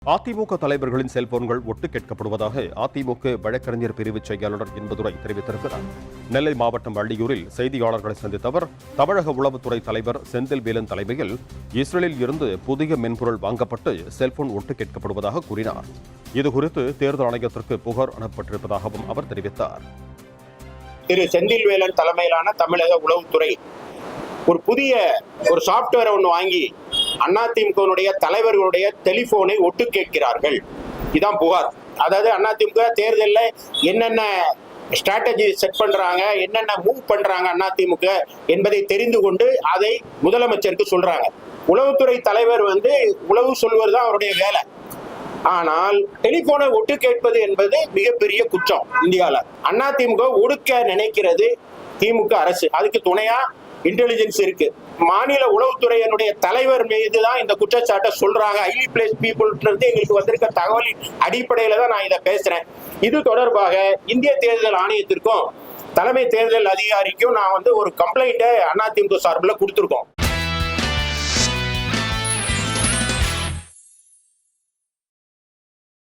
அதிமுக தலைவர்களின் செல்போன்கள் ஒட்டு கேட்கப்படுவதாக அதிமுக வழக்கறிஞர் பிரிவு செயலாளர் இன்பதுரை தெரிவித்திருக்கிறார். நெல்லை மாவட்டம் வள்ளியூரில் செய்தியாளர்களை சந்தித்த அவர், தமிழக உளவுத்துறை தலைவர் செந்தில் வேலன் தலைமையில் இஸ்ரேலில் இருந்து புதிய மென்பொருள் வாங்கப்பட்டு செல்போன் ஒட்டு கேட்கப்படுவதாக கூறினார். இதுகுறித்து தேர்தல் ஆணையத்திற்கு புகார் அனுப்பப்பட்டிருப்பதாகவும் அவர் தெரிவித்தார். திரு செந்தில் வேலன் தலைமையிலான தமிழக உளவுத்துறை ஒரு புதிய சாப்ட்வேர் ஒன்று வாங்கி அதிமுகவுடைய தலைவர்களுடைய டெலிபோனை ஒட்டு கேட்கிறார்கள். இதான் புகார். அதாவது அதிமுக தேர்தலில் என்னென்ன ஸ்ட்ராட்டஜி செட் பண்றாங்க, என்னென்ன மூவ் பண்றாங்க அதிமுக என்பதை தெரிந்து கொண்டு அதை முதலமைச்சருக்கு சொல்றாங்க. உளவுத்துறை தலைவர் உளவு சொல்வது தான் அவருடைய வேலை. ஆனால் டெலிபோனை ஒட்டு கேட்பது என்பது மிகப்பெரிய குற்றம். இந்தியாவில் அதிமுக ஒடுக்க நினைக்கிறது திமுக அரசு. அதுக்கு துணையா இன்டெலிஜென்ஸ் இருக்கு. மாநில உளவுத்துறையினுடைய தலைவர் மீது தான் இந்த குற்றச்சாட்டை சொல்றாங்க. ஹைலி பிளேஸ் பீப்புள் எங்களுக்கு வந்திருக்க தகவலின் அடிப்படையில தான் நான் இதை பேசுறேன். இது தொடர்பாக இந்திய தேர்தல் ஆணையத்திற்கும் தலைமை தேர்தல் அதிகாரிக்கும் நான் ஒரு கம்ப்ளைண்ட்டை அதிமுக சார்பில் கொடுத்துருக்கோம்.